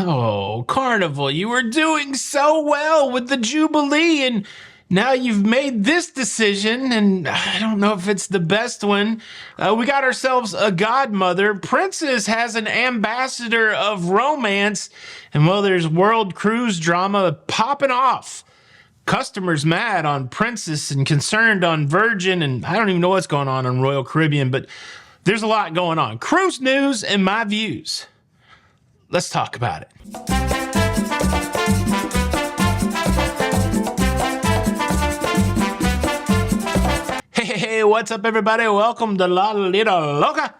Oh, Carnival, you were doing so well with the Jubilee, and now you've made this decision, and I don't know if it's the best one. We got ourselves a godmother. Princess has an ambassador of romance, and well, there's world cruise drama popping off. Customers mad on Princess and concerned on Virgin, and I don't even know what's going on Royal Caribbean, but there's a lot going on. Cruise news and my views. Let's talk about it. Hey, what's up, everybody? Welcome to Lido, Loca.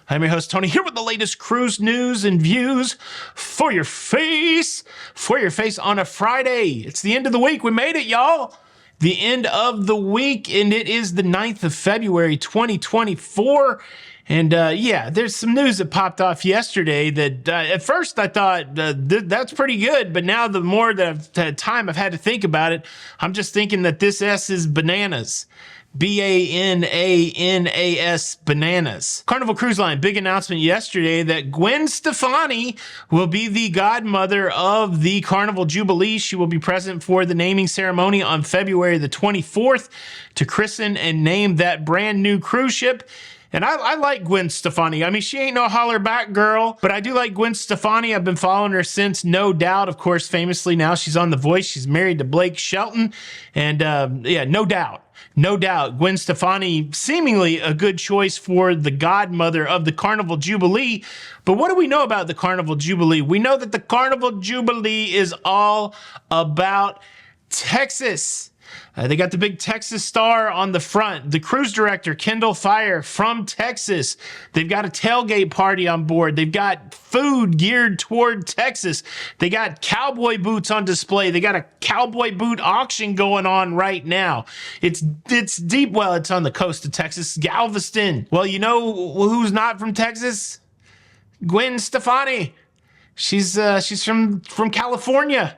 I'm your host, Tony, here with the latest cruise news and views for your face. For your face on a Friday. It's the end of the week. We made it, y'all. The end of the week, and it is the 9th of February, 2024. And yeah, there's some news that popped off yesterday that at first I thought that's pretty good, but now the more that I've had time I've had to think about it, I'm just thinking that this S is bananas. B-A-N-A-N-A-S, bananas. Carnival Cruise Line, big announcement yesterday that Gwen Stefani will be the godmother of the Carnival Jubilee. She will be present for the naming ceremony on February the 24th to christen and name that brand new cruise ship. And I like Gwen Stefani. I mean, she ain't no holler back girl, but I do like Gwen Stefani. I've been following her since No Doubt. Of course, famously now she's on The Voice. She's married to Blake Shelton. And yeah, no doubt. No doubt, Gwen Stefani, seemingly a good choice for the godmother of the Carnival Jubilee. But what do we know about the Carnival Jubilee? We know that the Carnival Jubilee is all about Texas. They got the big Texas star on the front. The cruise director, Kendall Fire from Texas. They've got a tailgate party on board. They've got food geared toward Texas. They got cowboy boots on display. They got a cowboy boot auction going on right now. It's deep. Well, it's on the coast of Texas, Galveston. Well, you know who's not from Texas? Gwen Stefani. She's from California.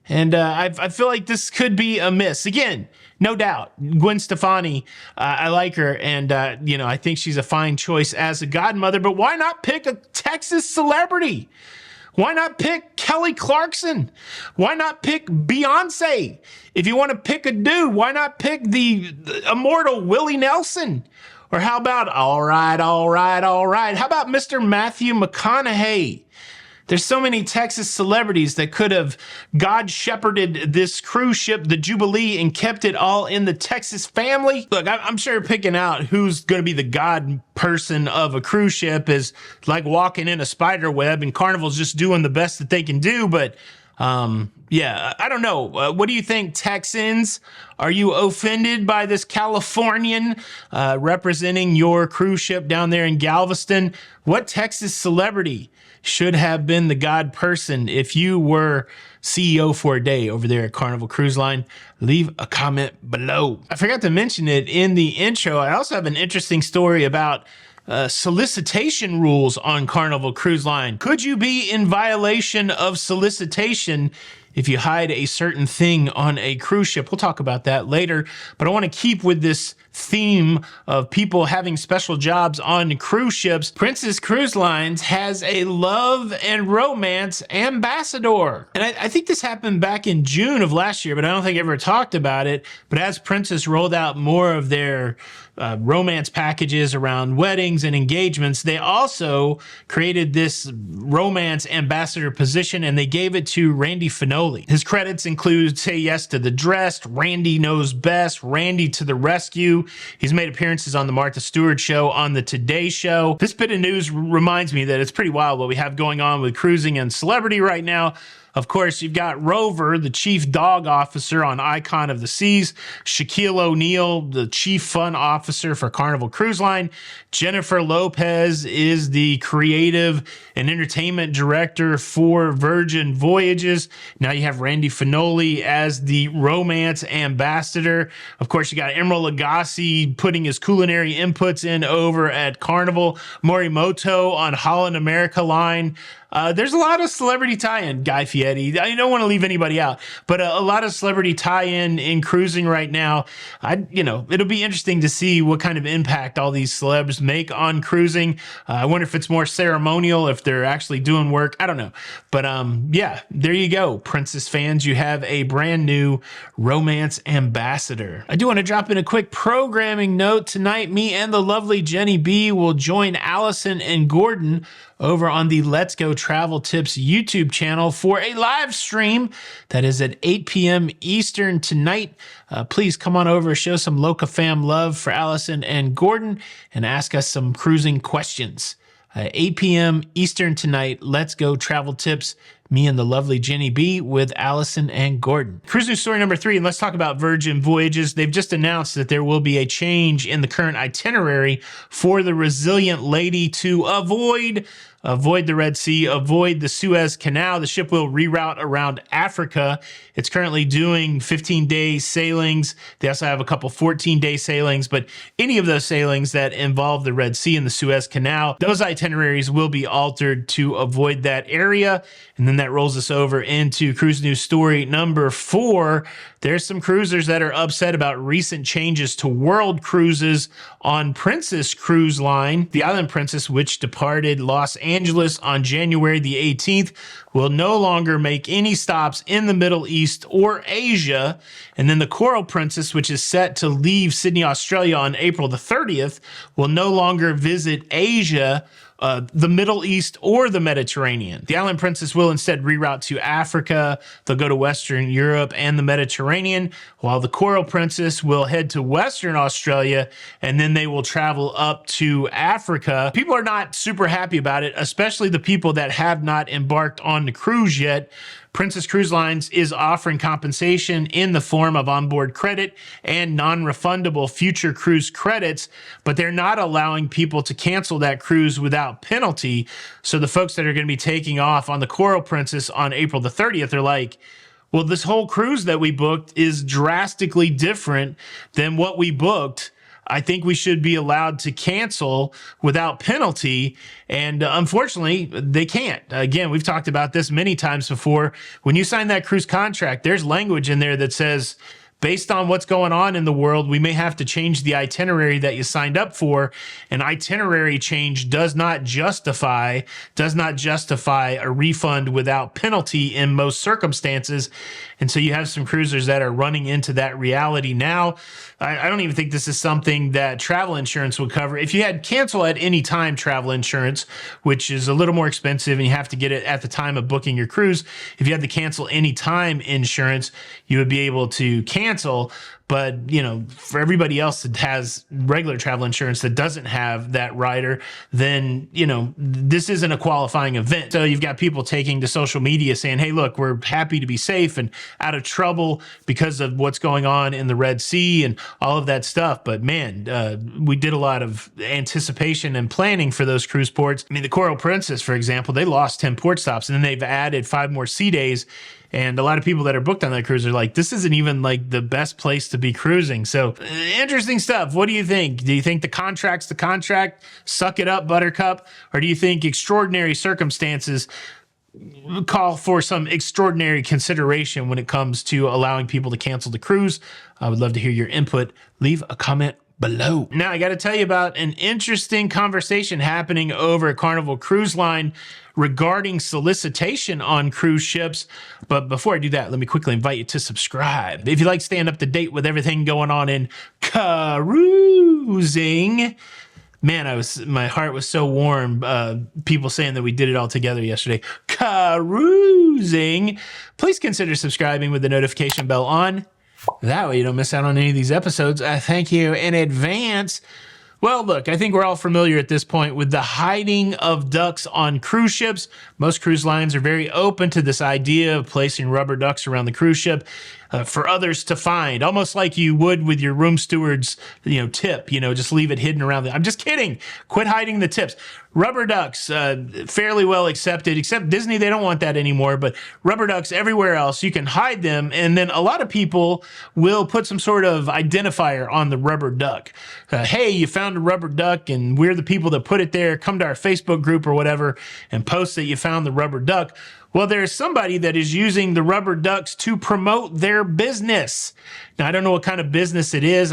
And I feel like this could be a miss. Again, no doubt, Gwen Stefani, I like her. And, you know, I think she's a fine choice as a godmother. But why not pick a Texas celebrity? Why not pick Kelly Clarkson? Why not pick Beyonce? If you want to pick a dude, why not pick the immortal Willie Nelson? Or how about, all right. How about Mr. Matthew McConaughey? There's so many Texas celebrities that could have God shepherded this cruise ship, the Jubilee, and kept it all in the Texas family. Look, I'm sure picking out who's going to be the God person of a cruise ship is like walking in a spider web, and Carnival's just doing the best that they can do. But yeah, I don't know. What do you think, Texans? Are you offended by this Californian representing your cruise ship down there in Galveston? What Texas celebrity should have been the God person if you were CEO for a day over there at Carnival Cruise Line? Leave a comment below. I forgot to mention it in the intro. I also have an interesting story about solicitation rules on Carnival Cruise Line. Could you be in violation of solicitation if you hide a certain thing on a cruise ship? We'll talk about that later, but I want to keep with this theme of people having special jobs on cruise ships. Princess Cruise Lines has a love and romance ambassador. And I think this happened back in June of last year, but I don't think I ever talked about it. But as Princess rolled out more of their romance packages around weddings and engagements, they also created this romance ambassador position, and they gave it to Randy Finoli. His credits include Say Yes to the Dress, Randy Knows Best, Randy to the Rescue. He's made appearances on the Martha Stewart Show, on the Today Show. This bit of news reminds me that it's pretty wild what we have going on with cruising and celebrity right now. Of course, you've got Rover, the chief dog officer on Icon of the Seas, Shaquille O'Neal, the chief fun officer for Carnival Cruise Line. Jennifer Lopez is the creative and entertainment director for Virgin Voyages. Now you have Randy Finoli as the romance ambassador. Of course, you got Emeril Lagasse putting his culinary inputs in over at Carnival. Morimoto on Holland America Line. There's a lot of celebrity tie-in, Guy Fieri. I don't want to leave anybody out, but a lot of celebrity tie-in in cruising right now. It'll be interesting to see what kind of impact all these celebs make on cruising. I wonder if it's more ceremonial, if they're actually doing work. I don't know. But yeah, there you go. Princess fans, you have a brand new romance ambassador. I do want to drop in a quick programming note. Tonight, me and the lovely Jenny B will join Allison and Gordon over on the Let's Go Travel Tips YouTube channel for a live stream that is at 8 p.m. Eastern tonight. Please come on over, show some Loca fam love for Allison and Gordon, and ask us some cruising questions. 8 p.m. Eastern tonight, Let's Go Travel Tips, me and the lovely Jenny B with Allison and Gordon. Cruise news story number 3, and let's talk about Virgin Voyages. They've just announced that there will be a change in the current itinerary for the Resilient Lady to avoid the Red Sea, avoid the Suez Canal. The ship will reroute around Africa. It's currently doing 15-day sailings. They also have a couple 14-day sailings, but any of those sailings that involve the Red Sea and the Suez Canal, those itineraries will be altered to avoid that area. And then that rolls us over into cruise news story number 4. There's some cruisers that are upset about recent changes to world cruises on Princess Cruise Line. The Island Princess, which departed Los Angeles on January the 18th, will no longer make any stops in the Middle East or Asia. And then the Coral Princess, which is set to leave Sydney, Australia on April the 30th, will no longer visit Asia, the Middle East, or the Mediterranean. The Island Princess will instead reroute to Africa. They'll go to Western Europe and the Mediterranean, while the Coral Princess will head to Western Australia, and then they will travel up to Africa. People are not super happy about it, especially the people that have not embarked on the cruise yet. Princess Cruise Lines is offering compensation in the form of onboard credit and non-refundable future cruise credits, but they're not allowing people to cancel that cruise without penalty. So the folks that are going to be taking off on the Coral Princess on April the 30th are like, well, this whole cruise that we booked is drastically different than what we booked. I think we should be allowed to cancel without penalty. And unfortunately, they can't. Again, we've talked about this many times before. When you sign that cruise contract, there's language in there that says, based on what's going on in the world, we may have to change the itinerary that you signed up for. An itinerary change does not justify a refund without penalty in most circumstances. And so you have some cruisers that are running into that reality now. I don't even think this is something that travel insurance would cover. If you had cancel at any time travel insurance, which is a little more expensive and you have to get it at the time of booking your cruise, if you had the cancel any time insurance, you would be able to cancel. But, for everybody else that has regular travel insurance that doesn't have that rider, then, this isn't a qualifying event. So you've got people taking to social media saying, hey, look, we're happy to be safe and out of trouble because of what's going on in the Red Sea and all of that stuff. But man, we did a lot of anticipation and planning for those cruise ports. I mean, the Coral Princess, for example, they lost 10 port stops and then they've added 5 more sea days. And a lot of people that are booked on that cruise are like, this isn't even like the best place to be cruising. So interesting stuff. What do you think? Do you think the contract's the contract? Suck it up, Buttercup? Or do you think extraordinary circumstances call for some extraordinary consideration when it comes to allowing people to cancel the cruise? I would love to hear your input. Leave a comment below. Now, I got to tell you about an interesting conversation happening over at Carnival Cruise Line regarding solicitation on cruise ships. But before I do that, let me quickly invite you to subscribe. If you like staying up to date with everything going on in cruising, man, my heart was so warm. People saying that we did it all together yesterday. Cruising. Please consider subscribing with the notification bell on. That way you don't miss out on any of these episodes. Thank you in advance. Well, look, I think we're all familiar at this point with the hiding of ducks on cruise ships. Most cruise lines are very open to this idea of placing rubber ducks around the cruise ship. for others to find, almost like you would with your room steward's, tip. Just leave it hidden around. I'm just kidding. Quit hiding the tips. Rubber ducks, fairly well accepted, except Disney, they don't want that anymore. But rubber ducks everywhere else, you can hide them. And then a lot of people will put some sort of identifier on the rubber duck. Hey, you found a rubber duck and we're the people that put it there. Come to our Facebook group or whatever and post that you found the rubber duck. Well, there's somebody that is using the rubber ducks to promote their business. Now, I don't know what kind of business it is.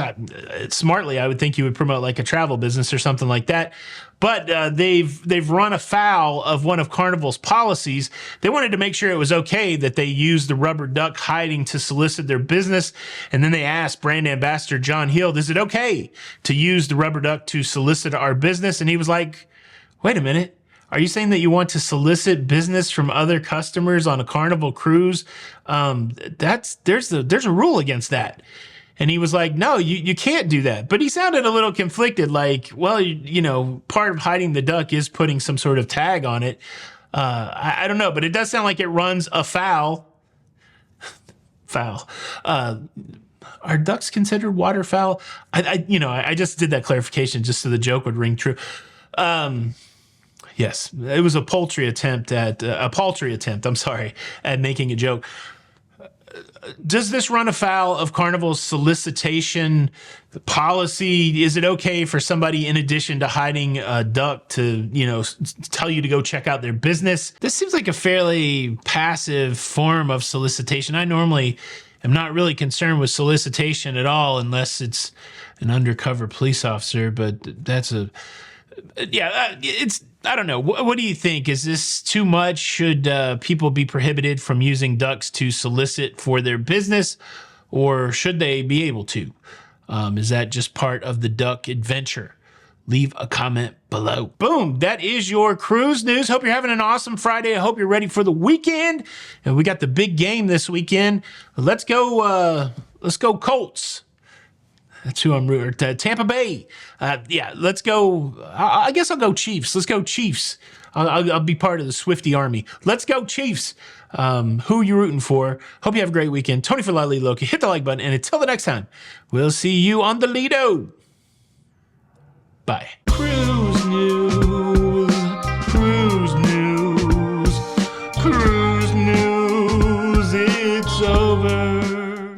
Smartly, I would think you would promote like a travel business or something like that. But they've run afoul of one of Carnival's policies. They wanted to make sure it was okay that they used the rubber duck hiding to solicit their business. And then they asked brand ambassador John Hield, is it okay to use the rubber duck to solicit our business? And he was like, wait a minute. Are you saying that you want to solicit business from other customers on a Carnival cruise? There's a rule against that. And he was like, no, you can't do that. But he sounded a little conflicted, like, well, part of hiding the duck is putting some sort of tag on it. I don't know, but it does sound like it runs afoul. Foul. Are ducks considered waterfowl? I just did that clarification just so the joke would ring true. Yes, it was a paltry attempt at making a joke. Does this run afoul of Carnival's solicitation policy? Is it okay for somebody, in addition to hiding a duck, to, tell you to go check out their business? This seems like a fairly passive form of solicitation. I normally am not really concerned with solicitation at all unless it's an undercover police officer, but I don't know. What do you think? Is this too much? Should people be prohibited from using ducks to solicit for their business, or should they be able to? Is that just part of the duck adventure? Leave a comment below. Boom. That is your cruise news. Hope you're having an awesome Friday. I hope you're ready for the weekend. And we got the big game this weekend. Let's go Colts. That's who I'm rooting. Tampa Bay. Let's go. I guess I'll go Chiefs. Let's go Chiefs. I'll be part of the Swiftie army. Let's go Chiefs. Who are you rooting for? Hope you have a great weekend. Tony for Lido, Loca. Hit the like button. And until the next time, we'll see you on the Lido. Bye. Cruise news. Cruise news. Cruise news. It's over.